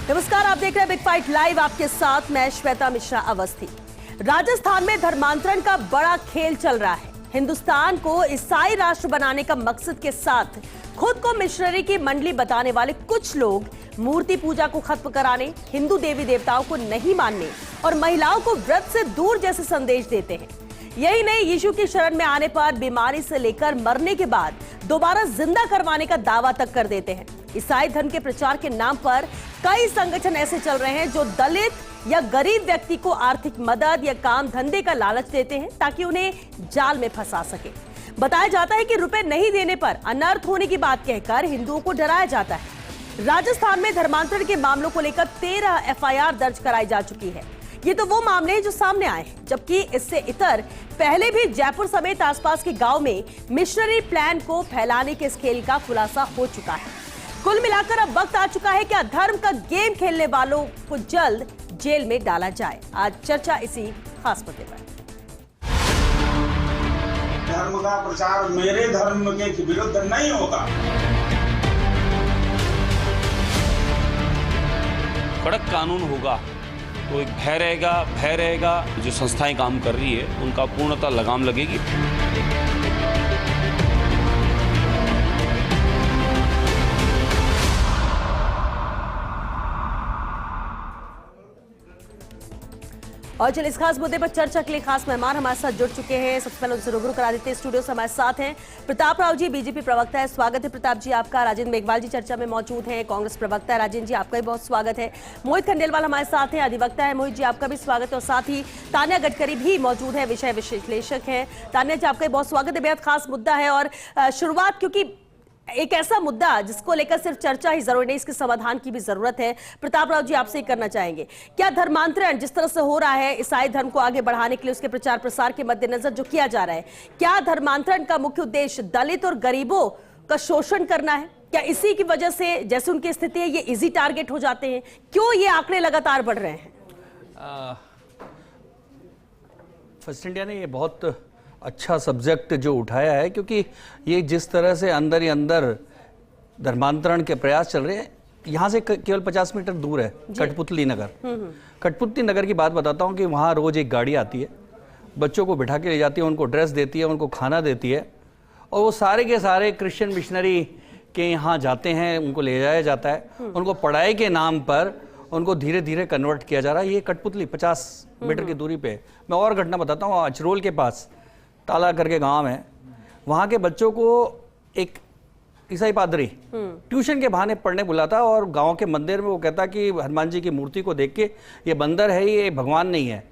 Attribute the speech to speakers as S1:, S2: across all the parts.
S1: नमस्कार, आप देख रहे हैं बिग फाइट लाइव। आपके साथ मैं श्वेता मिश्रा अवस्थी। राजस्थान में धर्मांतरण का बड़ा खेल चल रहा है। हिंदुस्तान को ईसाई राष्ट्र बनाने का मकसद के साथ खुद को मिशनरी की मंडली बताने वाले कुछ लोग मूर्ति पूजा को खत्म कराने, हिंदू देवी देवताओं को नहीं मानने और महिलाओं को व्रत से दूर जैसे संदेश देते हैं। यही नहीं, यीशु की शरण में आने पर बीमारी से लेकर मरने के बाद दोबारा जिंदा करवाने का दावा तक कर देते हैं। ईसाई धर्म के प्रचार के नाम पर कई संगठन ऐसे चल रहे हैं जो दलित या गरीब व्यक्ति को आर्थिक मदद या काम धंधे का लालच देते हैं ताकि उन्हें जाल में फंसा सके। बताया जाता है कि रुपए नहीं देने पर अनर्थ होने की बात कहकर हिंदुओं को डराया जाता है। राजस्थान में धर्मांतरण के मामलों को लेकर 13 एफआईआर दर्ज कराई जा चुकी है। ये तो वो मामले हैं जो सामने आए हैं, जबकि इससे इतर पहले भी जयपुर समेत आसपास के गांव में मिशनरी प्लान को फैलाने के इस खेल का खुलासा हो चुका है। कुल मिलाकर अब वक्त आ चुका है कि धर्म का गेम खेलने वालों को जल्द जेल में डाला जाए। आज चर्चा इसी खास मुद्दे पर।
S2: धर्म का प्रचार मेरे धर्म के विरुद्ध नहीं होगा।
S3: कड़क कानून होगा तो एक भय रहेगा। जो संस्थाएं काम कर रही है उनका पूर्णतः लगाम लगेगी।
S1: और चलिए इस खास मुद्दे पर चर्चा के लिए खास मेहमान हमारे साथ जुड़ चुके हैं। सबसे पहले उनसे रूबरू करा देते हैं। स्टूडियो से हमारे साथ हैं प्रताप राव जी, बीजेपी प्रवक्ता है। स्वागत है प्रताप जी आपका। राजेंद्र मेघवाल जी चर्चा में मौजूद हैं, कांग्रेस प्रवक्ता है। राजेंद्र जी आपका भी बहुत स्वागत है। मोहित खंडेलवाल हमारे साथ हैं, अधिवक्ता है। मोहित जी आपका भी स्वागत है। और साथ ही तान्या गडकरी भी मौजूद है, विषय विश्लेषक है। तान्या जी आपका भी बहुत स्वागत है। बेहद खास मुद्दा है और शुरुआत, क्योंकि एक ऐसा मुद्दा जिसको लेकर सिर्फ चर्चा ही जरूरी नहीं, इसके समाधान की भी जरूरत है। प्रताप राव जी आपसे ही करना चाहेंगे, क्या धर्मांतरण जिस तरह से हो रहा है ईसाई धर्म को आगे बढ़ाने के लिए उसके प्रचार प्रसार के मद्देनजर जो किया जा रहा है, क्या धर्मांतरण का मुख्य उद्देश्य दलित और गरीबों का शोषण करना है? क्या इसी की वजह से जैसे उनकी स्थिति है ये इजी टारगेट हो जाते हैं? क्यों ये आंकड़े लगातार बढ़ रहे हैं?
S4: फर्स्ट इंडिया ने ये बहुत अच्छा सब्जेक्ट जो उठाया है, क्योंकि ये जिस तरह से अंदर ही अंदर धर्मांतरण के प्रयास चल रहे हैं। यहाँ से केवल 50 मीटर दूर है कठपुतली नगर। कठपुतली नगर की बात बताता हूँ कि वहाँ रोज एक गाड़ी आती है, बच्चों को बिठा के ले जाती है, उनको ड्रेस देती है, उनको खाना देती है, और वो सारे के सारे क्रिश्चियन मिशनरी के यहाँ जाते हैं, उनको ले जाया जाता है। उनको पढ़ाई के नाम पर उनको धीरे धीरे कन्वर्ट किया जा रहा है। ये कठपुतली 50 मीटर की दूरी पे। मैं और घटना बताता हूँ, अचरोल के पास ताला करके गांव है, वहां के बच्चों को एक ईसाई पादरी ट्यूशन के बहाने पढ़ने बुलाता और गांव के मंदिर में वो कहता कि हनुमान जी की मूर्ति को देख के ये बंदर है, ये भगवान नहीं है,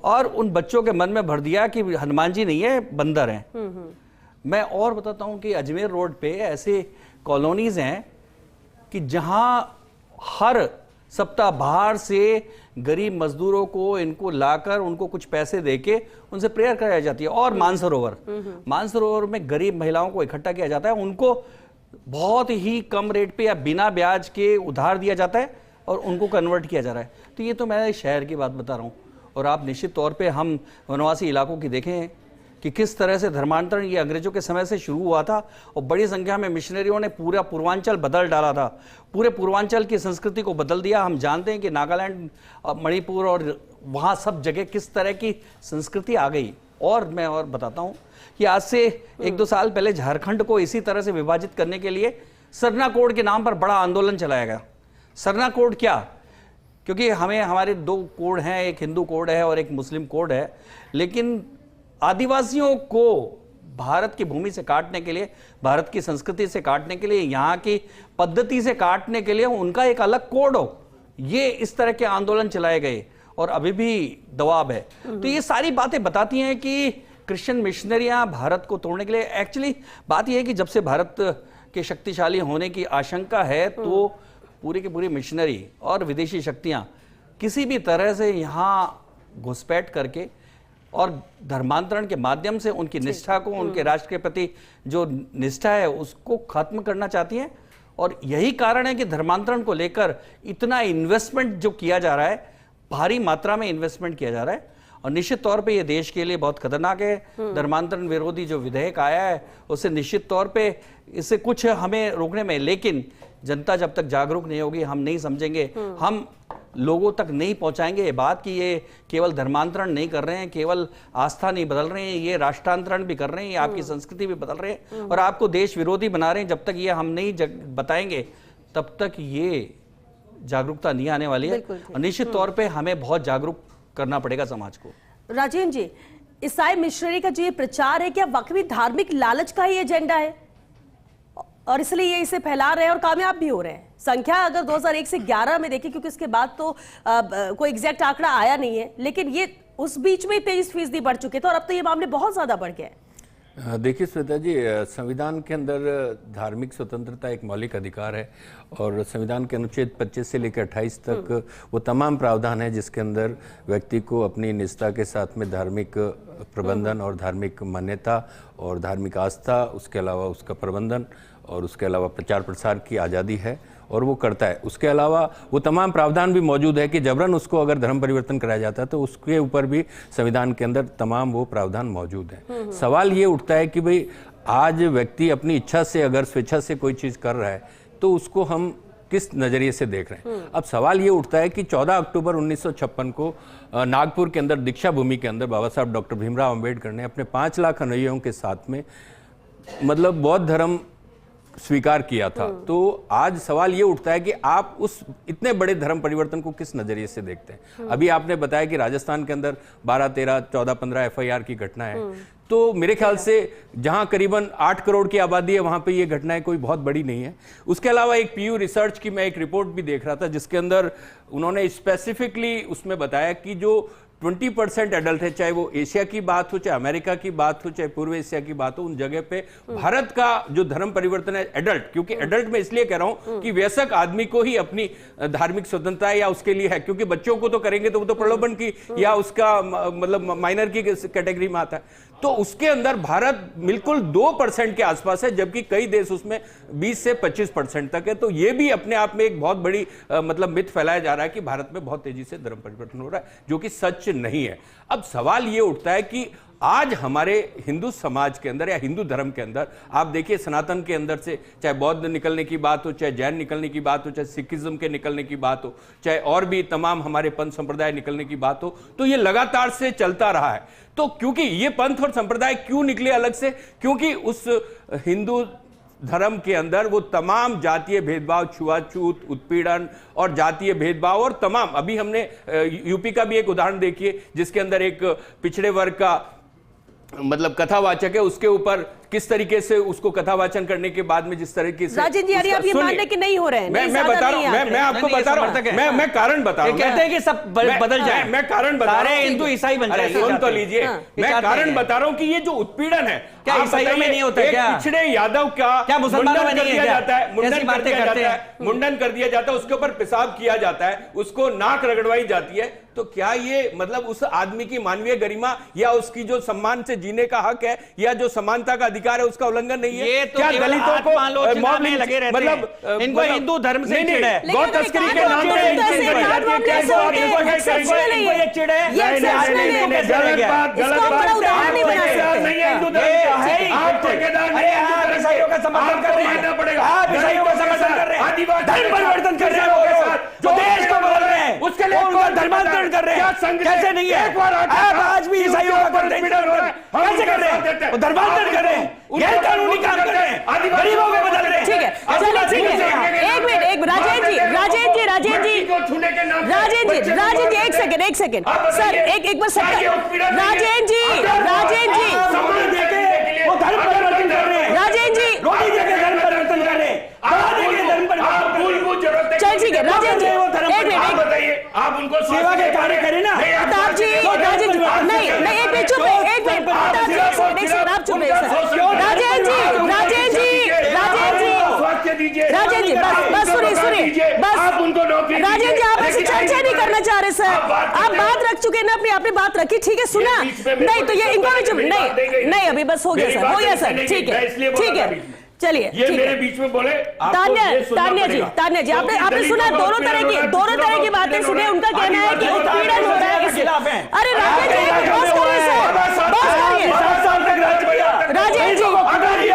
S4: और उन बच्चों के मन में भर दिया कि हनुमान जी नहीं है, बंदर हैं। मैं और बताता हूं कि अजमेर रोड पे ऐसे कॉलोनीज हैं कि जहां हर सप्ताह बाहर से गरीब मजदूरों को इनको लाकर उनको कुछ पैसे देके उनसे प्रेयर कराई जाती है। और मानसरोवर में गरीब महिलाओं को इकट्ठा किया जाता है, उनको बहुत ही कम रेट पे या बिना ब्याज के उधार दिया जाता है और उनको कन्वर्ट किया जा रहा है। तो ये तो मैं शहर की बात बता रहा हूँ, और आप निश्चित तौर पे हम वनवासी इलाकों की देखें कि किस तरह से धर्मांतरण ये अंग्रेजों के समय से शुरू हुआ था और बड़ी संख्या में मिशनरियों ने पूरा पूर्वांचल बदल डाला था, पूरे पूर्वांचल की संस्कृति को बदल दिया। हम जानते हैं कि नागालैंड, मणिपुर और वहाँ सब जगह किस तरह की संस्कृति आ गई। और मैं और बताता हूँ कि आज से 1-2 साल पहले झारखंड को इसी तरह से विभाजित करने के लिए सरना कोड के नाम पर बड़ा आंदोलन चलाया गया। सरना कोड क्या? क्योंकि हमारे 2 कोड हैं, एक हिंदू कोड है और एक मुस्लिम कोड है, लेकिन आदिवासियों को भारत की भूमि से काटने के लिए, भारत की संस्कृति से काटने के लिए, यहाँ की पद्धति से काटने के लिए उनका एक अलग कोड हो, ये इस तरह के आंदोलन चलाए गए और अभी भी दबाव है। तो ये सारी बातें बताती हैं कि क्रिश्चियन मिशनरियां भारत को तोड़ने के लिए, एक्चुअली बात यह है कि जब से भारत के शक्तिशाली होने की आशंका है तो पूरी की पूरी मिशनरी और विदेशी शक्तियां किसी भी तरह से यहाँ घुसपैठ करके और धर्मांतरण के माध्यम से उनकी निष्ठा को, उनके राष्ट्र के प्रति जो निष्ठा है उसको खत्म करना चाहती हैं। और यही कारण है कि धर्मांतरण को लेकर इतना इन्वेस्टमेंट जो किया जा रहा है, भारी मात्रा में इन्वेस्टमेंट किया जा रहा है, और निश्चित तौर पे ये देश के लिए बहुत खतरनाक है। धर्मांतरण विरोधी जो विधेयक आया है उससे निश्चित तौर पे इससे कुछ हमें रोकने में, लेकिन जनता जब तक जागरूक नहीं होगी, हम नहीं समझेंगे, हम लोगों तक नहीं पहुंचाएंगे ये बात कि ये केवल धर्मांतरण नहीं कर रहे हैं, केवल आस्था नहीं बदल रहे हैं, ये राष्ट्रांतरण भी कर रहे हैं, ये आपकी संस्कृति भी बदल रहे हैं और आपको देश विरोधी बना रहे हैं। जब तक ये हम नहीं बताएंगे तब तक ये जागरूकता नहीं आने वाली है और निश्चित तौर पे हमें बहुत जागरूक करना पड़ेगा समाज को।
S1: राजेंद्र जी, ईसाई मिशनरी का जो ये प्रचार है, क्या वाकई कोई लालच का ही एजेंडा है और इसलिए ये इसे फैला रहे हैं और कामयाब भी हो रहे हैं? संख्या अगर 2001 से 11 में देखें, क्योंकि इसके बाद तो कोई एग्जैक्ट आंकड़ा आया नहीं है, लेकिन ये उस बीच में 23% बढ़ चुके थे और अब तो ये मामले बहुत ज्यादा बढ़ गए।
S5: देखिए श्वेता जी, संविधान के अंदर धार्मिक स्वतंत्रता एक मौलिक अधिकार है और संविधान के अनुच्छेद 25 से लेकर 28 तक वो तमाम प्रावधान है जिसके अंदर व्यक्ति को अपनी निष्ठा के साथ में धार्मिक प्रबंधन और धार्मिक मान्यता और धार्मिक आस्था, उसके अलावा उसका प्रबंधन और उसके अलावा प्रचार प्रसार की आज़ादी है और वो करता है। उसके अलावा वो तमाम प्रावधान भी मौजूद है कि जबरन उसको अगर धर्म परिवर्तन कराया जाता है तो उसके ऊपर भी संविधान के अंदर तमाम वो प्रावधान मौजूद हैं। सवाल ये उठता है कि भाई आज व्यक्ति अपनी इच्छा से अगर स्वेच्छा से कोई चीज़ कर रहा है तो उसको हम किस नज़रिए से देख रहे हैं। अब सवाल ये उठता है कि 14 अक्टूबर 1956 को नागपुर के अंदर दीक्षा भूमि के अंदर बाबा साहब डॉक्टर भीमराव अम्बेडकर ने अपने 5 लाख अनुयायियों के साथ में मतलब बौद्ध धर्म स्वीकार किया था। तो आज सवाल ये उठता है कि आप उस इतने बड़े धर्म परिवर्तन को किस नजरिए से देखते हैं। अभी आपने बताया कि राजस्थान के अंदर 12, 13, 14, 15 FIR की घटना है, तो मेरे ख्याल से जहां करीबन 8 करोड़ की आबादी है वहां पे ये घटनाएं कोई बहुत बड़ी नहीं है। उसके अलावा एक PU रिसर्च की मैं एक रिपोर्ट भी देख रहा था जिसके अंदर उन्होंने स्पेसिफिकली उसमें बताया कि जो 20% एडल्ट है, चाहे वो एशिया की बात हो, चाहे अमेरिका की बात हो, चाहे पूर्व एशिया की बात हो, उन जगह पे भारत का जो धर्म परिवर्तन है एडल्ट, क्योंकि एडल्ट मैं इसलिए कह रहा हूं कि वयस्क आदमी को ही अपनी धार्मिक स्वतंत्रता या उसके लिए है, क्योंकि बच्चों को तो करेंगे तो वो तो प्रलोभन की या उसका मतलब माइनर की कैटेगरी में आता है। तो उसके अंदर भारत बिल्कुल 2% के आसपास है, जबकि कई देश उसमें 20 से 25% तक है। तो ये भी अपने आप में एक बहुत बड़ी मतलब मिथ फैलाया जा रहा है कि भारत में बहुत तेजी से धर्म परिवर्तन हो रहा है, जो कि सच नहीं है। अब सवाल ये उठता है कि आज हमारे हिंदू समाज के अंदर या हिंदू धर्म के अंदर आप देखिए, सनातन के अंदर से चाहे बौद्ध निकलने की बात हो, चाहे जैन निकलने की बात हो, चाहे सिखिज्म के निकलने की बात हो, चाहे और भी तमाम हमारे पंथ संप्रदाय निकलने की बात हो, तो ये लगातार से चलता रहा है। तो क्योंकि ये पंथ और संप्रदाय क्यों निकले अलग से? क्योंकि उस हिंदू धर्म के अंदर वो तमाम जातीय भेदभाव, छुआछूत, उत्पीड़न और जातीय भेदभाव और तमाम, अभी हमने यूपी का भी एक उदाहरण देखिए जिसके अंदर एक पिछड़े वर्ग का मतलब कथावाचक है, उसके ऊपर किस तरीके से उसको कथावाचन करने के बाद में जिस तरीके से
S1: राजेंद्र जी, आप ये मानने की नहीं हो रहे हैं।
S5: मैं बता रहा हूं, मैं आपको बता रहा हूं, मैं कारण बता रहा हूं।
S4: कहते हैं कि सब बदल जाए,
S5: मैं कारण बता रहा हूं,
S4: हिंदू ईसाई बन जाए।
S5: सुन तो लीजिए, मैं कारण बता रहा हूं कि ये जो उत्पीड़न है, क्या ईसाइयों में नहीं होता है? क्या पिछड़े यादव क्या मुसलमानों में नहीं है? जाता है, मुंडन कर दिया जाता है, मुंडन कर दिया जाता है, उसके ऊपर पेशाब किया जाता है, उसको नाक रगड़वाई जाती है। तो क्या ये मतलब उस आदमी की मानवीय गरिमा या उसकी जो सम्मान से जीने का हक है या जो समानता का अधिकार है उसका उल्लंघन नहीं है?
S4: ये तो क्या दलितों को मॉब में लगे रहते हैं? मतलब इनको हिंदू धर्म से चिढ़ है,
S5: गौ तस्करी के नाम पे
S4: ये चिढ़ है। आप ईसाइयों का समर्थन कर रहे हैं, आप ईसाइयों का समर्थन कर रहे हैं, धर्म परिवर्तन कर रहे हैं, जो देश को बदल रहे हैं, उसके लिए धर्मांतरण कर रहे हैं। कैसे नहीं है? आप आज भी ईसाइयों का कर रहे हैं, कैसे कर रहे हैं? धर्मांतरण कर रहे हैं, गैर कानूनी काम कर रहे हैं, गरीबों को बदल रहे हैं।
S1: ठीक है, चलिए ठीक है, एक मिनट, राजेंद्र जी, एक सेकंड सर, एक बार सर, राजेंद्र जी,
S4: वो धर्म परिवर्तन कर रहे हैं,
S1: राजेंद्र जी,
S4: रोटी देके धर्म परिवर्तन कर रहे हैं, धर्म परिवर्तन।
S1: चल ठीक है, राजेंद्र जी, एक मिनट,
S5: बताइए, आप उनको
S4: सेवा के कार्य करें ना।
S1: प्रताप जी, राजेंद्र जी, नहीं, एक मिनट चुप रहे, एक मिनट, प्रताप जी, आप चुप रहे सर। राजेंद्र जी, बस सुनिए, बस राजेंद्र जी, आप ऐसी चर्चा नहीं करना चाह रहे सर, आप बात रख चुके हैं ना, अपनी आपने बात रखी, ठीक है, सुना नहीं तो ये इनको भी चुप नहीं, अभी बस हो गया सर, ठीक है, चलिए,
S5: ये मेरे बीच में बोले।
S1: तान्या जी, आपने सुना, दोनों तरह की बातें सुने, उनका कहना है कि उत्पीड़न होता है। अरे राजेंद्र जी, बस करिए सर, बस करिए राजेंद्र जी,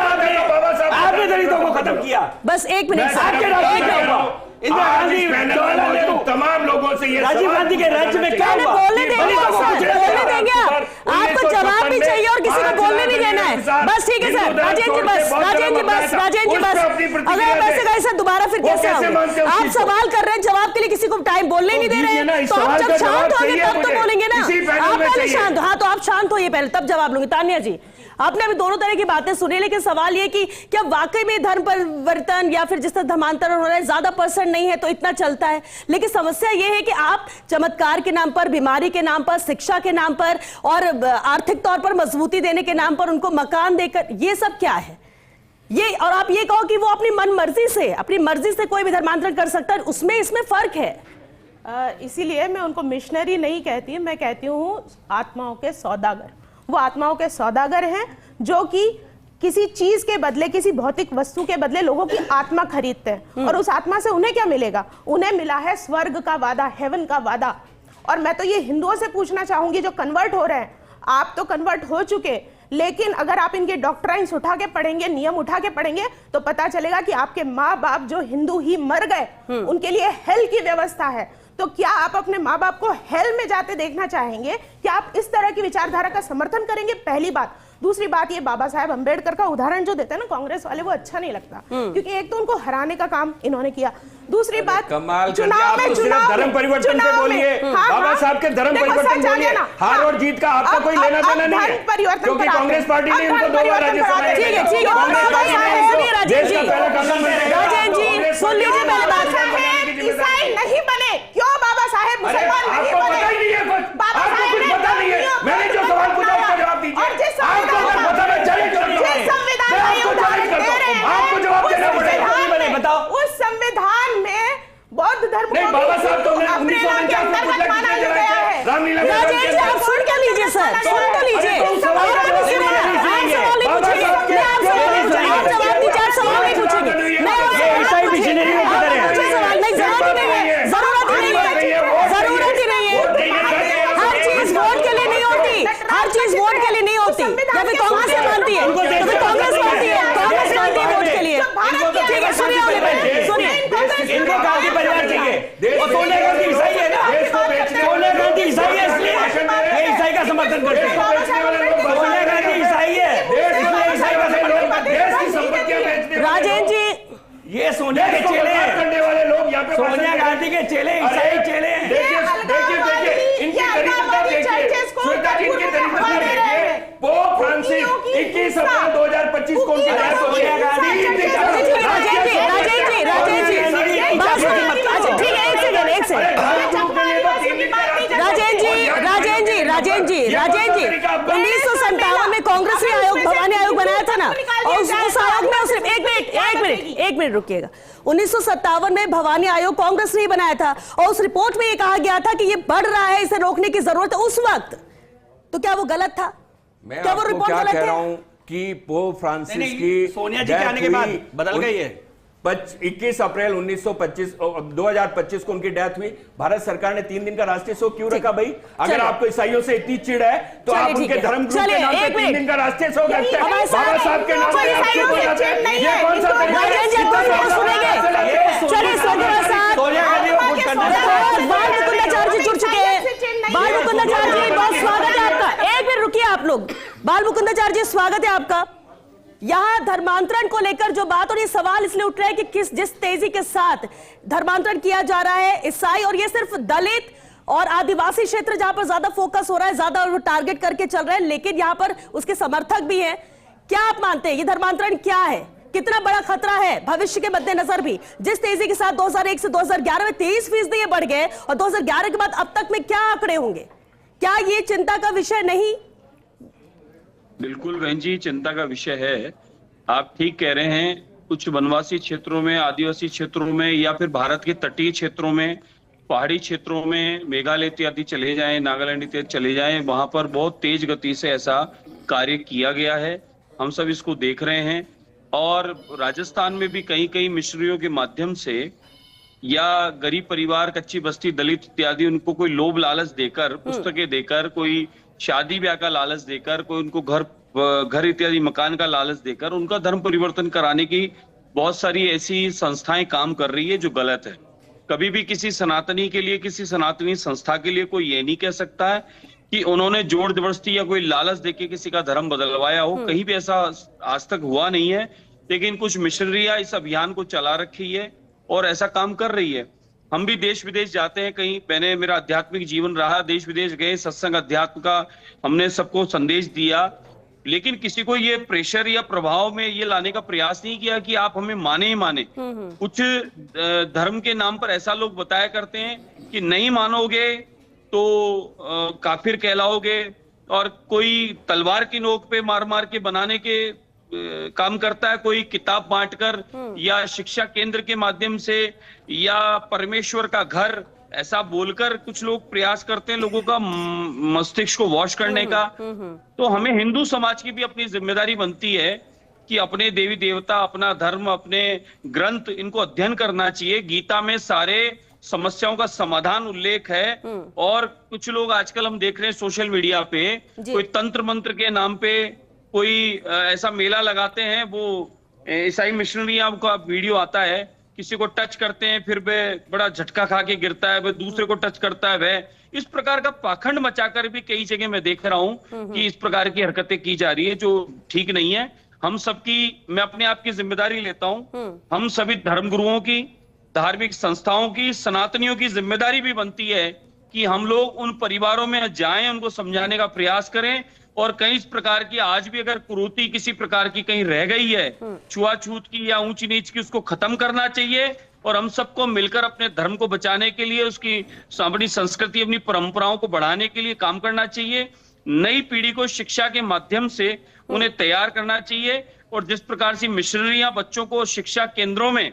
S4: आपने दलितों को
S6: खत्म किया।
S1: बस एक मिनट सर,
S6: आपके राज्य में हुआ। इंदिरा गांधी, जवाहरलाल नेहरू,
S7: तमाम लोगों से ये
S6: राजीव गांधी के राज्य में क्या हुआ?
S1: बोलने देंगे आप सर, बोलने देंगे आप? आपको जवाब भी चाहिए और किसी को बोलने नहीं देना है। बस ठीक है सर, राजेंद्र जी बस, राजेंद्र जी बस, राजेंद्र जी बस। अगर आप ऐसे कहें सर दोबारा फिर कैसे आओगे? आप सवाल कर रहे हैं, जवाब के लिए किसी को टाइम बोलने नहीं दे रहे हैं, तो आप जब शांत होंगे तब तो बोलेंगे ना। आप पहले शांत, हाँ तो आप शांत होइए पहले, तब जवाब लूंगी। तान्या जी, आपने अभी दोनों तरह की बातें सुनी, लेकिन सवाल ये कि क्या वाकई में धर्म परिवर्तन या फिर जिस तरह धर्मांतरण हो रहा है ज्यादा % नहीं है तो इतना चलता है। लेकिन समस्या ये है कि आप चमत्कार के नाम पर, बीमारी के नाम पर, शिक्षा के नाम पर और आर्थिक तौर पर मजबूती देने के नाम पर उनको मकान देकर, ये सब क्या है ये? और आप ये कहो कि वो अपनी मन मर्जी से, अपनी मर्जी से कोई भी धर्मांतरण कर सकता है, उसमें इसमें फर्क है।
S8: इसीलिए मैं उनको मिशनरी नहीं कहती, मैं कहती हूँ आत्माओं के सौदागर। वो आत्माओं के सौदागर हैं जो कि किसी चीज के बदले, किसी भौतिक वस्तु के बदले लोगों की आत्मा खरीदते हैं। और उस आत्मा से उन्हें क्या मिलेगा? उन्हें मिला है स्वर्ग का वादा, हेवन का वादा। और मैं तो ये हिंदुओं से पूछना चाहूंगी जो कन्वर्ट हो रहे हैं, आप तो कन्वर्ट हो चुके, लेकिन अगर आप इनके डॉक्ट्राइन्स उठा के पढ़ेंगे, नियम उठा के पढ़ेंगे, तो पता चलेगा कि आपके माँ बाप जो हिंदू ही मर गए, उनके लिए हेल की व्यवस्था है। तो क्या आप अपने माँ बाप को हेल में जाते देखना चाहेंगे? क्या आप इस तरह की विचारधारा का समर्थन करेंगे? पहली बात। दूसरी बात, ये बाबा साहेब अंबेडकर का उदाहरण जो देते हैं ना कांग्रेस वाले, वो अच्छा नहीं लगता, क्योंकि एक तो उनको हराने का काम इन्होंने किया, दूसरी बात
S6: चुनाव में धर्म परिवर्तन पे बोलिए, बाबा साहब के धर्म परिवर्तन बोलिए, हार और जीत का आपका कोई लेना देना नहीं है, क्योंकि कांग्रेस पार्टी ने उनको 2 बार राज्यसभा में,
S1: ठीक है राजेंद्र जी सुन लीजिए पहले बात।
S8: ईसाई नहीं बने, क्यों बाबा साहेब मुसलमान नहीं बने? बाबा साहेब ने
S6: पता नहीं है, मैंने जो सवाल पूछा उसका जवाब दीजिए। आपको अगर पता है चलिए आपको जवाब देना पड़ेगा, बताओ।
S8: उस संविधान में बौद्ध धर्म
S6: नहीं, बाबा साहब तो 1949 में कुछ
S8: माना गया है।
S6: रामलीला
S1: राजेंद्र जी आप सुन के लीजिए सर, सुन तो लीजिए। आप जवाब दीजिए, आप सवाल नहीं पूछेंगे, जरूरत ही नहीं है। हर चीज वोट के लिए नहीं होती, हर चीज वोट के लिए नहीं होती। या फिर कांग्रेस मानती है, कांग्रेस मानती है, कांग्रेस मानती है वोट के लिए। ठीक है सुनिए, सुनिए,
S6: इनको गांधी परिवार चाहिए और सोनिया गांधी ईसाई है ना, सोनिया गांधी ईसाई है, इसलिए ईसाई का समर्थन करते हैं। सोनिया गांधी ईसाई है, इसलिए ईसाई का समर्थन करते हैं।
S1: राजेंद्र जी,
S6: ये सोनिया के चेले करने वाले लोग यहाँ पे, सोनिया गांधी के चेले, ईसाई चेले हैं। देखिए इनकी तरीका देखिए, श्वेता जी इनके तरीका देखिए। पोप फ्रांसिस 21 अप्रैल 2025 को उनकी सोनिया गांधी।
S1: राजेंद्र जी 1957 में कांग्रेस ने आयोग, भवानी आयोग बनाया था ना, और उस आयोग में सिर्फ एक मिनट रुकिएगा। 1957 में भवानी आयोग कांग्रेस ने ही बनाया था और उस रिपोर्ट में ये कहा गया था कि ये बढ़ रहा है, इसे रोकने की जरूरत है उस वक्त। तो क्या वो गलत था?
S5: मैं
S1: क्या वो
S5: आपको
S1: रिपोर्ट
S5: क्या
S1: गलत
S5: कह
S1: है?
S5: रहा हूं कि पोप फ्रांसिस की
S6: सोनिया जी के आने के बाद बदल गई है।
S5: 21 अप्रैल 2025 को उनकी डेथ हुई। भारत सरकार ने 3 दिन का राष्ट्रीय शोक क्यों रखा भाई? अगर आपको ईसाइयों से इतनी चिढ़ है तो आप उनके धर्म ग्रुप के नाम पे 3 दिन का राष्ट्रीय शोक रखते हैं। बाबा साहब के नाम पे ये कौन सा
S1: बाल मुकुंदाचार्य जी जुड़ चुके हैं। बाल मुकुंदाचार्य जी बहुत स्वागत है आपका। एक मिनट रुकिए आप लोग। बाल मुकुंदाचार्य जी स्वागत है आपका। यहां धर्मांतरण को लेकर जो बात, और ये सवाल इसलिए उठ रहा है कि जिस तेजी के साथ धर्मांतरण किया जा रहा है ईसाई, और ये सिर्फ दलित और आदिवासी क्षेत्र जहां पर ज्यादा फोकस हो रहा है, ज्यादा टारगेट करके चल रहा है, लेकिन यहां पर उसके समर्थक भी हैं। क्या आप मानते हैं ये धर्मांतरण क्या है? कितना बड़ा खतरा है भविष्य के मद्देनजर भी? जिस तेजी के साथ 2001 से 2011 में 23% ये बढ़ गए और 2011 के बाद अब तक में क्या आंकड़े होंगे? क्या ये चिंता का विषय नहीं?
S3: बिल्कुल बहन जी, चिंता का विषय है। आप ठीक कह रहे हैं। कुछ वनवासी क्षेत्रों में, आदिवासी क्षेत्रों में, या फिर भारत के तटीय क्षेत्रों में, पहाड़ी क्षेत्रों में, मेघालय इत्यादि चले जाएं, नागालैंड इत्यादि चले जाएं, वहां पर बहुत तेज गति से ऐसा कार्य किया गया है। हम सब इसको देख रहे हैं। और राजस्थान में भी कई कई मिशनरियों के माध्यम से या गरीब परिवार, कच्ची बस्ती, दलित इत्यादि, उनको कोई लोभ लालच देकर, पुस्तकें देकर, कोई शादी ब्याह का लालच देकर, कोई उनको घर इत्यादि मकान का लालच देकर उनका धर्म परिवर्तन कराने की बहुत सारी ऐसी संस्थाएं काम कर रही है जो गलत है। कभी भी किसी सनातनी के लिए, किसी सनातनी संस्था के लिए कोई ये नहीं कह सकता है कि उन्होंने जोर जबरदस्ती या कोई लालच देके किसी का धर्म बदलवाया हो। कहीं भी ऐसा आज तक हुआ नहीं है। लेकिन कुछ मिशनरियां इस अभियान को चला रखी है और ऐसा काम कर रही है। हम भी देश विदेश जाते हैं, कहीं मैंने मेरा आध्यात्मिक जीवन रहा, देश विदेश गए, सत्संग अध्यात्म का हमने सबको संदेश दिया, लेकिन किसी को ये प्रेशर या प्रभाव में ये लाने का प्रयास नहीं किया कि आप हमें माने ही माने। कुछ धर्म के नाम पर ऐसा लोग बताया करते हैं कि नहीं मानोगे तो काफिर कहलाओगे, और कोई तलवार की नोक पे मार मार के बनाने के काम करता है, कोई किताब बांटकर या शिक्षा केंद्र के माध्यम से या परमेश्वर का घर ऐसा बोलकर कुछ लोग प्रयास करते हैं लोगों का मस्तिष्क को वॉश करने का। तो हमें हिंदू समाज की भी अपनी जिम्मेदारी बनती है कि अपने देवी देवता, अपना धर्म, अपने ग्रंथ, इनको अध्ययन करना चाहिए। गीता में सारे समस्याओं का समाधान उल्लेख है। और कुछ लोग आजकल हम देख रहे हैं सोशल मीडिया पे, कोई तंत्र मंत्र के नाम पे कोई ऐसा मेला लगाते हैं, वो ईसाई मिशनरियों का वीडियो आता है, किसी को टच करते हैं फिर वह बड़ा झटका खा के गिरता है, वह दूसरे को टच करता है। वह इस प्रकार का पाखंड मचाकर भी कई जगह मैं देख रहा हूं कि इस प्रकार की हरकतें की जा रही है जो ठीक नहीं है। हम सबकी, मैं अपने आप की जिम्मेदारी लेता हूं, हम सभी धर्मगुरुओं की, धार्मिक संस्थाओं की, सनातनियों की जिम्मेदारी भी बनती है कि हम लोग उन परिवारों में जाएं, उनको समझाने का प्रयास करें। और कई इस प्रकार की आज भी अगर कुरीति किसी प्रकार की कहीं रह गई है, छुआछूत की या ऊंची नीच की, उसको खत्म करना चाहिए। और हम सबको मिलकर अपने धर्म को बचाने के लिए, उसकी अपनी संस्कृति, अपनी परंपराओं को बढ़ाने के लिए काम करना चाहिए। नई पीढ़ी को शिक्षा के माध्यम से उन्हें तैयार करना चाहिए। और जिस प्रकार से मिशनरियां बच्चों को शिक्षा केंद्रों में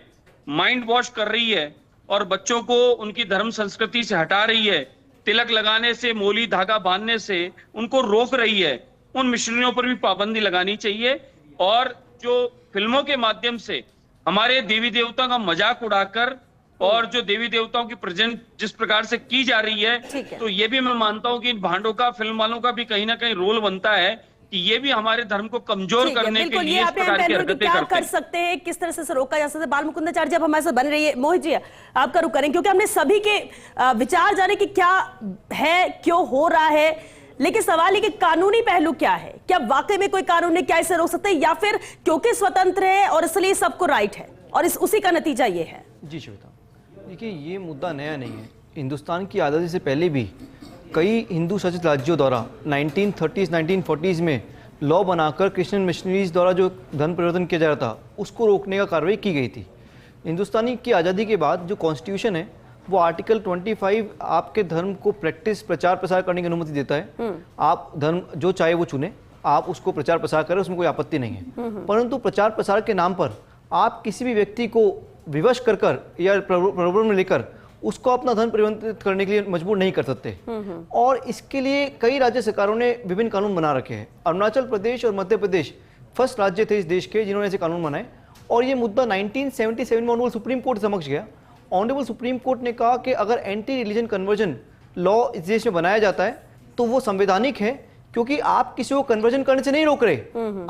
S3: माइंड वॉश कर रही है और बच्चों को उनकी धर्म संस्कृति से हटा रही है, तिलक लगाने से, मोली धागा बांधने से उनको रोक रही है, उन मिशनरियों पर भी पाबंदी लगानी चाहिए। और जो फिल्मों के माध्यम से हमारे देवी देवताओं का मजाक उड़ाकर और जो देवी देवताओं की प्रेजेंट जिस प्रकार से की जा रही है, तो ये भी मैं मानता हूं कि इन भांडों का, फिल्म वालों का भी कहीं ना कहीं रोल बनता है कि ये भी हमारे धर्म को कमजोर करने के लिए इस प्रकार की हरकतें करते
S1: कर सकते हैं, किस तरह से रोका जा सकता है। बाल मुकुंदाचार्य जब हमारे साथ बन रही है, मोहित जी आपका रुख करें, क्योंकि हमने सभी के विचार जाने कि क्या है, क्यों हो रहा है, लेकिन सवाल है कि कानूनी पहलू क्या है, क्या वाकई में कोई कानून है, क्या इसे रोक सकते हैं, या फिर क्योंकि स्वतंत्र है और इसलिए सबको राइट है और उसी का नतीजा ये है।
S7: जी श्वेता, देखिए ये मुद्दा नया नहीं है। हिंदुस्तान की आज़ादी से पहले भी कई हिंदू शासित राज्यों द्वारा 1930s 1940s में लॉ बनाकर क्रिश्चियन मिशनरीज द्वारा जो धर्म परिवर्तन किया जा रहा था उसको रोकने का कार्रवाई की गई थी। हिंदुस्तानी की आज़ादी के बाद जो कॉन्स्टिट्यूशन है वो आर्टिकल 25 आपके धर्म को प्रैक्टिस, प्रचार प्रसार करने की अनुमति देता है। आप धर्म जो चाहे वो चुने, आप उसको प्रचार प्रसार करें, उसमें कोई आपत्ति नहीं है। परंतु प्रचार प्रसार के नाम पर आप किसी भी व्यक्ति को विवश कर या प्रलोभन में लेकर उसको अपना धर्म परिवर्तित करने के लिए मजबूर नहीं कर सकते। और इसके लिए कई राज्य सरकारों ने विभिन्न कानून बना रखे हैं। अरुणाचल प्रदेश और मध्य प्रदेश फर्स्ट राज्य थे इस देश के जिन्होंने ऐसे कानून बनाए। और ये मुद्दा 1977 में ऑनरेबल सुप्रीम कोर्ट समक्ष गया। ऑनरेबल सुप्रीम कोर्ट ने कहा कि अगर एंटी रिलीजन कन्वर्जन लॉ इस देश में बनाया जाता है तो वो संवैधानिक है, क्योंकि आप किसी को कन्वर्जन करने से नहीं रोक रहे।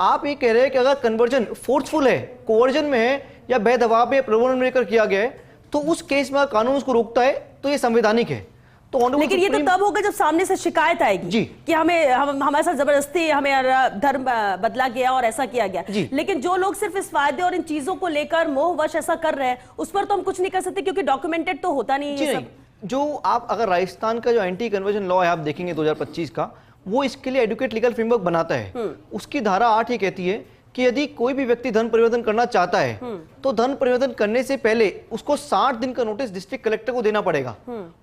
S7: आप ये कह रहे हैं कि अगर कन्वर्जन फोर्सफुल है, कोवर्जन में है या बेदबाव में प्रलोभन में लेकर किया गया है, तो उस केस में कानून उसको रोकता है तो ये संवैधानिक है। तो
S1: लेकिन ये तो तब होगा जब सामने से शिकायत आएगी
S7: जी
S1: कि हमारे साथ जबरदस्ती हमें धर्म बदला गया और ऐसा किया गया। लेकिन जो लोग सिर्फ इस फायदे और इन चीजों को लेकर मोहवश ऐसा कर रहे हैं, उस पर तो हम कुछ नहीं कर सकते क्योंकि डॉक्यूमेंटेड तो होता नहीं है।
S7: जो आप अगर राजस्थान का जो एंटी कन्वर्जन लॉ है आप देखेंगे 2025 का, वो इसके लिए एडुकेट लीगल फ्रेमवर्क बनाता है। उसकी धारा 8 ये कहती है कि यदि कोई भी व्यक्ति धर्म परिवर्तन करना चाहता है तो धर्म परिवर्तन करने से पहले उसको 60 दिन का नोटिस डिस्ट्रिक्ट कलेक्टर को देना पड़ेगा।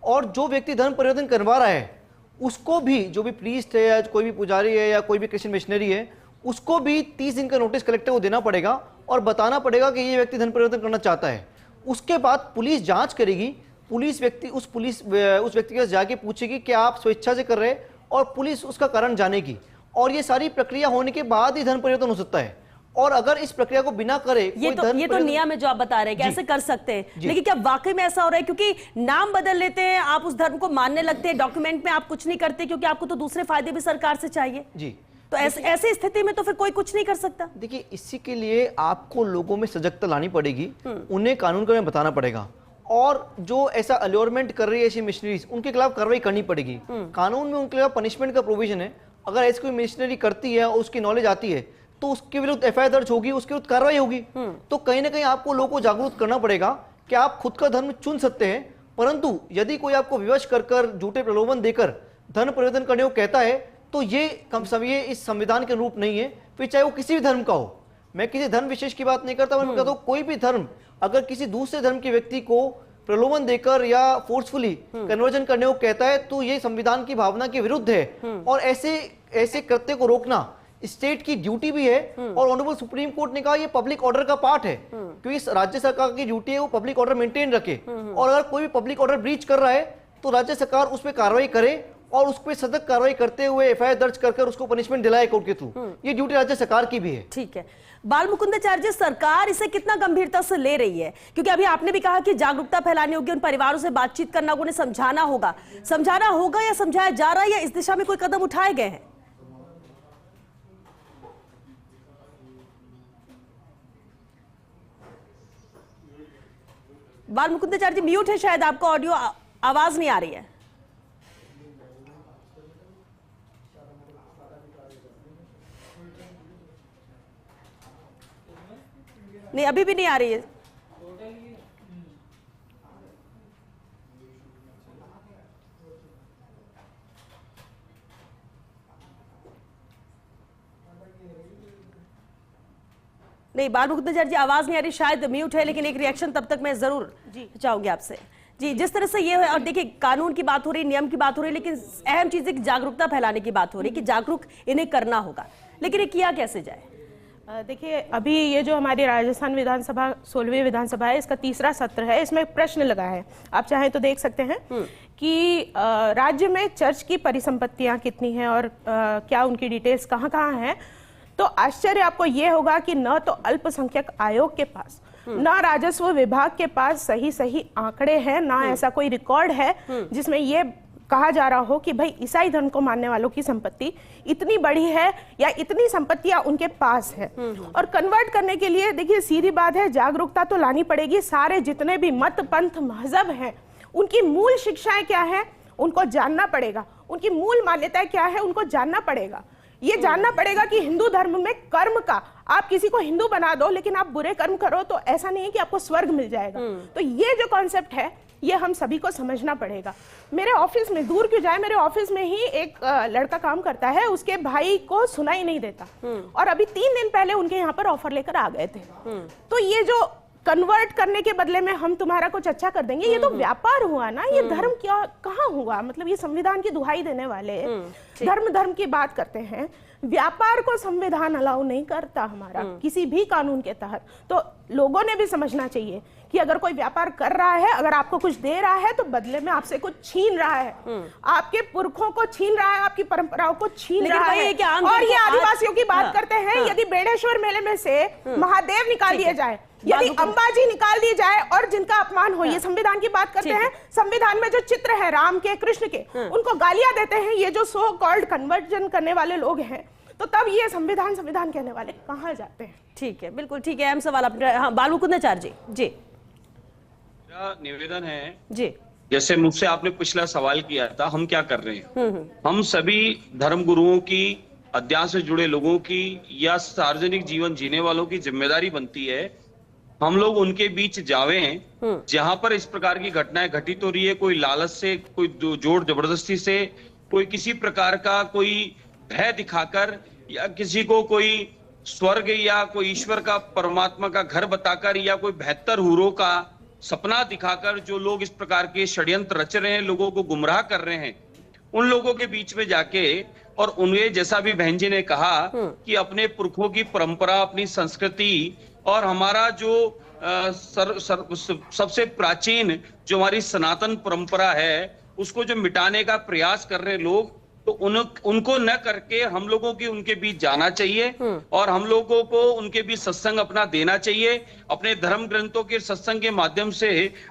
S7: और जो व्यक्ति धर्म परिवर्तन करवा रहा है उसको भी, जो भी प्रीस्ट है या कोई भी पुजारी है या कोई भी क्रिश्चियन मिशनरी है, उसको भी 30 दिन का नोटिस कलेक्टर को देना पड़ेगा और बताना पड़ेगा कि ये व्यक्ति धर्म परिवर्तन करना चाहता है। उसके बाद पुलिस जांच करेगी, पुलिस उस व्यक्ति के पास जाके पूछेगी कि आप स्वेच्छा से कर रहे हैं, और पुलिस उसका कारण जानेगी। और ये सारी प्रक्रिया होने के बाद ही धर्म परिवर्तन हो सकता है। और अगर इस प्रक्रिया को बिना करे
S1: ये तो नियम है जो आप बता रहे हैं कि ऐसे कर सकते हैं, लेकिन क्या वाकई में ऐसा हो रहा है? क्योंकि नाम बदल लेते हैं, आप उस धर्म को मानने लगते हैं, डॉक्यूमेंट में आप कुछ नहीं करते क्योंकि आपको तो दूसरे फायदे भी सरकार से चाहिए।
S7: जी
S1: तो ऐसी स्थिति में तो फिर कोई कुछ नहीं कर सकता।
S7: देखिए, इसी के लिए आपको लोगों में सजगता लानी पड़ेगी, उन्हें कानून का बताना पड़ेगा, और जो ऐसा अल्योरमेंट कर रही है ऐसी मिशनरीज, उनके खिलाफ कार्रवाई करनी पड़ेगी। कानून में उनके खिलाफ पनिशमेंट का प्रोविजन है। अगर ऐसी कोई मिशनरी करती है और उसकी नॉलेज आती है तो उसके विरुद्ध एफआईआर दर्ज होगी, उसके विरुद्ध कार्रवाई होगी। तो कहीं ना कहीं आपको लोगों को जागरूक करना पड़ेगा कि आप खुद का धर्म चुन सकते हैं, परंतु यदि कोई आपको विवश कर झूठे प्रलोभन देकर धर्म परिवर्तन करने को कहता है तो ये इस संविधान के अनुरूप नहीं है, फिर चाहे वो किसी भी धर्म का हो। मैं किसी धर्म विशेष की बात नहीं करता, मैं कहता हूं कोई भी धर्म अगर किसी दूसरे धर्म के व्यक्ति को प्रलोभन देकर या फोर्सफुली कन्वर्जन करने को कहता है तो ये संविधान की भावना के विरुद्ध है, और ऐसे कृत्य को रोकना स्टेट की ड्यूटी भी है। और ऑनरेबल सुप्रीम कोर्ट ने कहा ये पब्लिक ऑर्डर का पार्ट है, क्योंकि राज्य सरकार की ड्यूटी है वो पब्लिक ऑर्डर मेंटेन रखे, और अगर कोई भी पब्लिक ऑर्डर ब्रीच कर रहा है तो राज्य सरकार उस पर कार्रवाई करे, और उस पर सतत कार्रवाई करते हुए एफआईआर दर्ज कर उसको पनिशमेंट दिलाए कोर्ट के थ्रू। ये ड्यूटी राज्य सरकार की भी है।
S1: ठीक है, बाल मुकुंदाचार्य, सरकार इसे कितना गंभीरता से ले रही है? क्योंकि अभी आपने भी कहा कि जागरूकता फैलानी होगी, उन परिवारों से बातचीत करना, उन्हें समझाना होगा या समझाया जा रहा है, या इस दिशा में कोई कदम उठाए गए हैं? बाल मुकुंदाचार्य जी म्यूट है शायद, आपका ऑडियो आवाज नहीं आ रही है। नहीं, अभी भी नहीं आ रही है। नहीं, बाल मुकुंदाचार्य जी आवाज नहीं आ रही, शायद म्यूट है, लेकिन एक रिएक्शन तब तक मैं जरूर चाहूंगी आपसे। जी, जिस तरह से ये है, और देखिए कानून की बात हो रही, नियम की बात हो रही, लेकिन अहम चीज है कि जागरूकता फैलाने की बात हो रही, कि जागरूक इन्हें करना होगा, लेकिन ये किया कैसे जाए?
S8: देखिए, अभी ये जो हमारी राजस्थान विधानसभा 16वीं विधानसभा है, इसका तीसरा सत्र है, इसमें प्रश्न लगा है, आप चाहें तो देख सकते हैं कि राज्य में चर्च की परिसंपत्तियां कितनी हैं और क्या उनकी डिटेल्स कहाँ कहाँ हैं। तो आश्चर्य आपको ये होगा कि न तो अल्पसंख्यक आयोग के पास, न राजस्व विभाग के पास सही आंकड़े हैं, ना ऐसा कोई रिकॉर्ड है जिसमें ये कहा जा रहा हो कि भाई ईसाई धर्म को मानने वालों की संपत्ति इतनी बड़ी है या इतनी संपत्तियां उनके पास है। और कन्वर्ट करने के लिए देखिए सीधी बात है, जागरूकता तो लानी पड़ेगी। सारे जितने भी मत पंथ मजहब हैं, उनकी मूल शिक्षाएं क्या है उनको जानना पड़ेगा, उनकी मूल मान्यताएं क्या है उनको जानना पड़ेगा। ये जानना पड़ेगा कि हिंदू धर्म में कर्म का, आप किसी को हिंदू बना दो लेकिन आप बुरे कर्म करो तो ऐसा नहीं है कि आपको स्वर्ग मिल जाएगा। तो ये जो कॉन्सेप्ट है ये हम सभी को समझना पड़ेगा। मेरे ऑफिस में, दूर क्यों जाए, मेरे ऑफिस में ही एक लड़का काम करता है, उसके भाई को सुनाई नहीं देता, और अभी 3 दिन पहले उनके यहाँ पर ऑफर लेकर आ गए थे। तो ये जो कन्वर्ट करने के बदले में हम तुम्हारा कुछ अच्छा कर देंगे, ये तो व्यापार हुआ ना, ये धर्म क्या कहाँ हुआ? मतलब ये संविधान की दुहाई देने वाले धर्म की बात करते हैं। व्यापार को संविधान अलाउ नहीं करता हमारा किसी भी कानून के तहत। तो लोगों ने भी समझना चाहिए कि अगर कोई व्यापार कर रहा है, अगर आपको कुछ दे रहा है तो बदले में आपसे कुछ छीन रहा है, आपके पुरखों को छीन रहा है, आपकी परंपराओं को छीन रहा है। और ये आदिवासियों की बात करते हैं, यदि बेड़ेश्वर मेले में से महादेव निकाल दिए जाए, यदि अंबाजी निकाल दी जाए और जिनका अपमान हो, ये संविधान की बात करते हैं। संविधान में जो चित्र है राम के, कृष्ण के, उनको गालियां देते हैं ये जो सो कॉल्ड कन्वर्जन करने वाले लोग हैं, तो तब ये संविधान कहने वाले कहाँ जाते हैं? ठीक है, बिल्कुल ठीक है। अहम सवाल अपने, हाँ, बाल मुकुंदाचार्य जी। जी,
S3: मेरा निवेदन है
S1: जी,
S3: जैसे मुझसे आपने पिछला सवाल किया था, हम क्या कर रहे हैं, हम सभी धर्म गुरुओं की, अध्यात्म से जुड़े लोगों की या सार्वजनिक जीवन जीने वालों की जिम्मेदारी बनती है हम लोग उनके बीच जावें जहां पर इस प्रकार की घटनाएं घटित हो रही है, कोई लालच से, कोई जोर जबरदस्ती से, कोई किसी प्रकार का कोई भय दिखाकर, या किसी को कोई स्वर्ग या कोई ईश्वर का, परमात्मा का घर बताकर, या कोई बेहतर हुरों का सपना दिखाकर जो लोग इस प्रकार के षड्यंत्र रच रहे हैं, लोगों को गुमराह कर रहे हैं, उन लोगों के बीच में जाके, और उन्हें जैसा भी बहन जी ने कहा कि अपने पुरखों की परंपरा, अपनी संस्कृति और हमारा जो सबसे प्राचीन जो हमारी सनातन परंपरा है उसको जो मिटाने का प्रयास कर रहे लोग, तो उनको न करके हम लोगों की उनके बीच जाना चाहिए और हम लोगों को उनके बीच सत्संग अपना देना चाहिए। अपने धर्म ग्रंथों के सत्संग के माध्यम से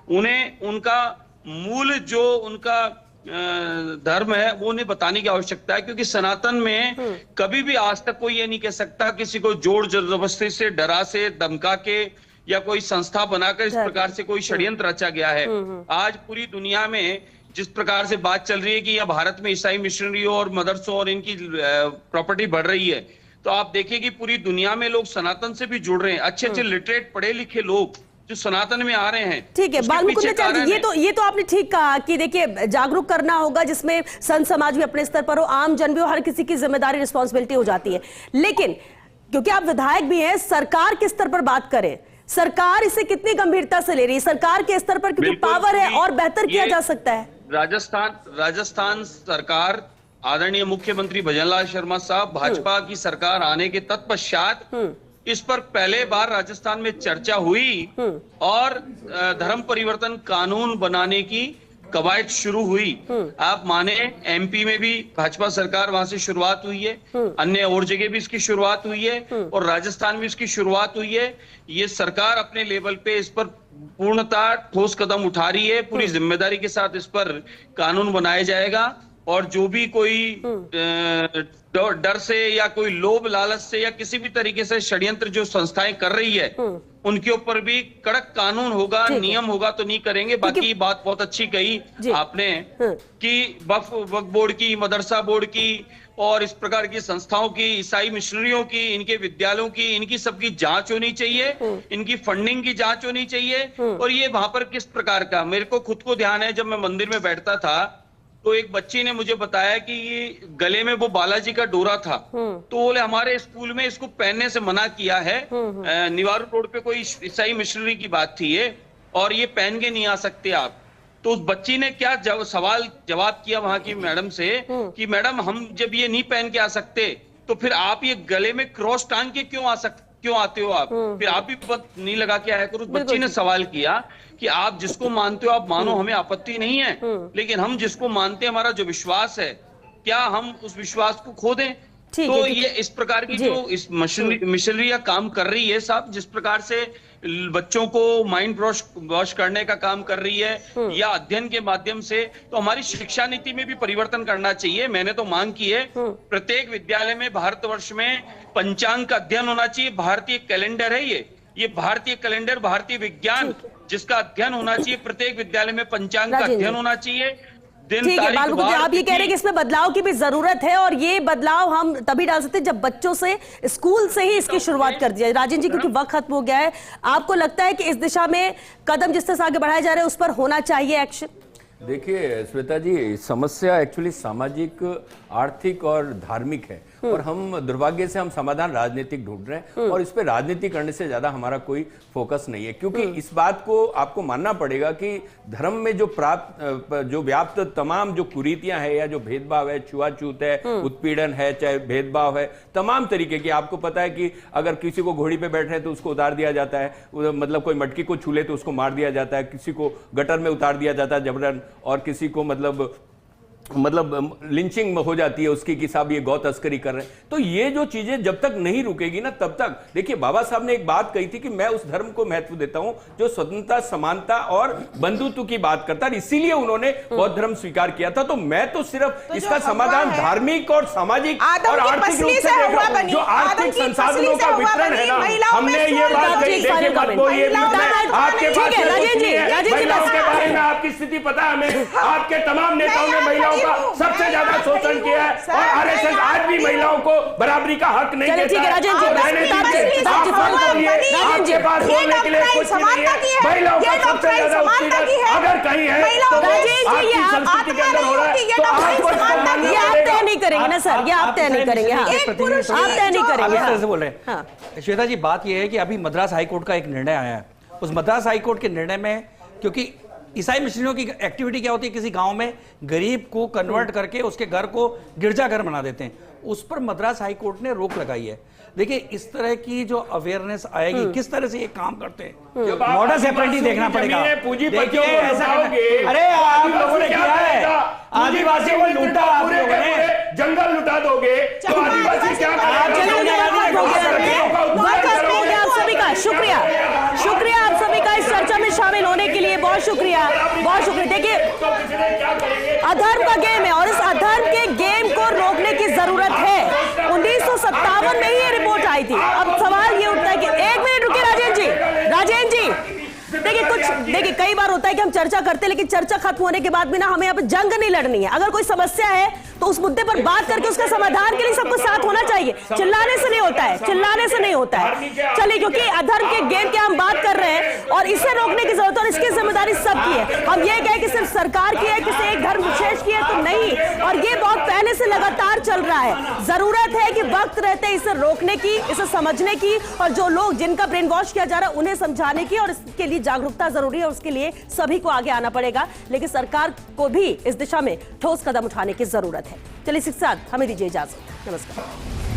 S3: उन्हें उनका मूल जो उनका धर्म है वो उन्हें बताने की आवश्यकता है, क्योंकि सनातन में कभी भी आज तक कोई ये नहीं कह सकता किसी को जोर जबरदस्ती से, डरा से, धमका के या कोई संस्था बनाकर इस प्रकार से कोई षड्यंत्र रचा गया है। आज पूरी दुनिया में जिस प्रकार से बात चल रही है कि यह भारत में ईसाई मिशनरियों और मदरसों और इनकी प्रॉपर्टी बढ़ रही है, तो आप देखिए कि पूरी दुनिया में लोग सनातन से भी जुड़ रहे हैं। अच्छे अच्छे लिटरेट पढ़े लिखे लोग जो सनातन में आ रहे हैं।
S1: ठीक है, बालमुकुंदाचार्य जी, ये तो आपने ठीक कहा कि देखिए जागरूक करना होगा, जिसमें संत समाज भी अपने स्तर पर हो, आम जन भी हो, हर किसी की जिम्मेदारी, रिस्पॉन्सिबिलिटी हो जाती है। लेकिन क्योंकि आप विधायक भी हैं, सरकार किस स्तर पर बात करे, सरकार इसे कितनी गंभीरता से ले रही है? सरकार के स्तर पर क्योंकि पावर है और बेहतर किया जा सकता है।
S3: राजस्थान सरकार, आदरणीय मुख्यमंत्री भजनलाल शर्मा साहब, भाजपा की सरकार आने के तत्पश्चात इस पर पहले बार राजस्थान में चर्चा हुई और धर्म परिवर्तन कानून बनाने की कवायद शुरू हुई। आप माने एमपी में भी भाजपा सरकार, वहां से शुरुआत हुई है, अन्य और जगह भी इसकी शुरुआत हुई है और राजस्थान में इसकी शुरुआत हुई है। ये सरकार अपने लेवल पे इस पर पूर्णतः ठोस कदम उठा रही है। पूरी जिम्मेदारी के साथ इस पर कानून बनाया जाएगा और जो भी कोई डर से या कोई लोभ लालच से या किसी भी तरीके से षड्यंत्र जो संस्थाएं कर रही है उनके ऊपर भी कड़क कानून होगा, नियम होगा, तो नहीं करेंगे। बाकी बात बहुत अच्छी कही आपने कि वक्फ बोर्ड की, मदरसा बोर्ड की और इस प्रकार की संस्थाओं की, ईसाई मिशनरियों की, इनके विद्यालयों की, इनकी सबकी जांच होनी चाहिए, इनकी फंडिंग की जांच होनी चाहिए। और ये वहां पर किस प्रकार का, मेरे को खुद को ध्यान है, जब मैं मंदिर में बैठता था तो एक बच्ची ने मुझे बताया कि ये गले में वो बालाजी का डोरा था, तो बोले हमारे स्कूल में इसको पहनने से मना किया है। निवारू रोड पे कोई ईसाई मिशनरी की बात थी ये, और ये पहन के नहीं आ सकते आप। तो उस बच्ची ने क्या सवाल जवाब किया वहां की मैडम से कि मैडम हम जब ये नहीं पहन के आ सकते तो फिर आप ये गले में क्रॉस टांग के क्यों आते हो आप, फिर आप भी नहीं लगा के आया करो। उस बच्ची ने सवाल किया कि आप जिसको मानते हो आप मानो, हमें आपत्ति नहीं है, लेकिन हम जिसको मानते हैं, हमारा जो विश्वास है, क्या हम उस विश्वास को खो दें? तो ये इस प्रकार की जो इस मिशनरी काम कर रही है साहब, जिस प्रकार से बच्चों को माइंड वॉश करने का काम कर रही है या अध्ययन के माध्यम से, तो हमारी शिक्षा नीति में भी परिवर्तन करना चाहिए। मैंने तो मांग की है प्रत्येक विद्यालय में भारतवर्ष में पंचांग का अध्ययन होना चाहिए। भारतीय कैलेंडर है ये भारतीय कैलेंडर, भारतीय विज्ञान जिसका अध्ययन होना चाहिए, प्रत्येक विद्यालय में पंचांग का अध्ययन होना चाहिए।
S1: ठीक है बालमुकुंद जी, आप ये कह रहे हैं कि इसमें बदलाव की भी जरूरत है और ये बदलाव हम तभी डाल सकते हैं जब बच्चों से, स्कूल से ही इसकी शुरुआत कर दी जाए। राजेंद्र जी, क्योंकि वक्त खत्म हो गया है, आपको लगता है कि इस दिशा में कदम जिस तरह से आगे बढ़ाए जा रहे हैं उस पर होना चाहिए एक्शन?
S5: देखिए श्वेता जी, समस्या एक्चुअली सामाजिक, आर्थिक और धार्मिक है और हम दुर्भाग्य से हम समाधान राजनीतिक ढूंढ रहे हैं और इस पे राजनीति करने से ज्यादा हमारा कोई फोकस नहीं है, क्योंकि इस बात को आपको मानना पड़ेगा कि धर्म में जो व्याप्त तमाम जो कुरीतियां है या जो भेदभाव है, छुआछूत है, उत्पीड़न है, चाहे भेदभाव है, तमाम तरीके की, आपको पता है कि अगर किसी को घोड़ी पे बैठ रहे हैं तो उसको उतार दिया जाता है, मतलब कोई मटकी को छूले तो उसको मार दिया जाता है, किसी को गटर में उतार दिया जाता है जबरन, और किसी को मतलब लिंचिंग हो जाती है उसकी कि साहब ये गौ तस्करी कर रहे हैं। तो ये जो चीजें जब तक नहीं रुकेगी ना तब तक, देखिए बाबा साहब ने एक बात कही थी कि मैं उस धर्म को महत्व देता हूं जो स्वतंत्रता, समानता और बंधुत्व की बात करता है, इसीलिए उन्होंने बौद्ध धर्म स्वीकार किया था। तो मैं तो सिर्फ इसका समाधान धार्मिक और सामाजिक और आर्थिक रूप से देख रहा हूं। जो आर्थिक संसाधनों का वितरण है ना, हमने ये बात कही, देखिए बात को ये आपके पास महिलाओं के बारे में आपकी स्थिति पता है हमें, आपके तमाम नेताओं ने महिलाओं का सबसे ज्यादा शोषण किया है और आरएसएस आज भी महिलाओं को बराबरी का हक नहीं देता है। आपके पास बोलने के लिए कुछ नहीं है, महिलाओं का सबसे ज्यादा उत्पीड़न अगर कहीं है तो आपकी संस्कृति के अंदर हो रहा है, तो आपको
S1: आप तय नहीं करेंगे ना सर, ये आप तय नहीं करेंगे, आप तय नहीं करेंगे।
S4: बोल रहे हैं श्वेता जी, बात यह है कि अभी मद्रास हाईकोर्ट का एक निर्णय आया है। उस मद्रास हाईकोर्ट के निर्णय में, क्योंकि ईसाई मिशनरियों की एक्टिविटी क्या होती है, किसी गांव में गरीब को कन्वर्ट करके उसके घर को गिरजाघर बना देते हैं, उस पर मद्रास हाईकोर्ट ने रोक लगाई है। देखिए इस तरह की जो अवेयरनेस आएगी, किस तरह से ये काम करते हैं, मॉडल सेपरेटली देखना पड़ेगा। देखिए ऐसा, अरे आप लोगों ने किया है, आदिवासी को लूटा, आप लोगों ने
S6: जंगल लुटा दोगे तो आदिवासी क्या
S1: शुक्रिया आप सभी का इस चर्चा में शामिल होने के लिए, बहुत शुक्रिया। देखिए अधर्म देखिए कई बार होता है कि हम चर्चा करते हैं, लेकिन चर्चा खत्म होने के बाद भी ना हमें यहाँ पे जंग नहीं लड़नी है। अगर कोई समस्या है तो उस मुद्दे पर बात करके उसका समाधान के लिए सबको साथ होना चाहिए। चिल्लाने से नहीं होता है, चिल्लाने से नहीं होता है। चलिए, क्योंकि अधर्म के गेम की हम बात कर रहे हैं और इसे रोकने की जरूरत और इसकी जिम्मेदारी सबकी है। हम ये कहें कि सिर्फ सरकार की है, किसी एक धर्म विशेष की है तो नहीं, और ये बहुत पहले से लगातार चल रहा है। जरूरत है कि वक्त रहते इसे रोकने की, इसे समझने की, और जो लोग जिनका ब्रेन वॉश किया जा रहा है उन्हें समझाने की, और इसके लिए जागरूकता जरूरी है। उसके लिए सभी को आगे आना पड़ेगा, लेकिन सरकार को भी इस दिशा में ठोस कदम उठाने की जरूरत है। चलिए इसके साथ हमें दीजिए इजाजत। नमस्कार।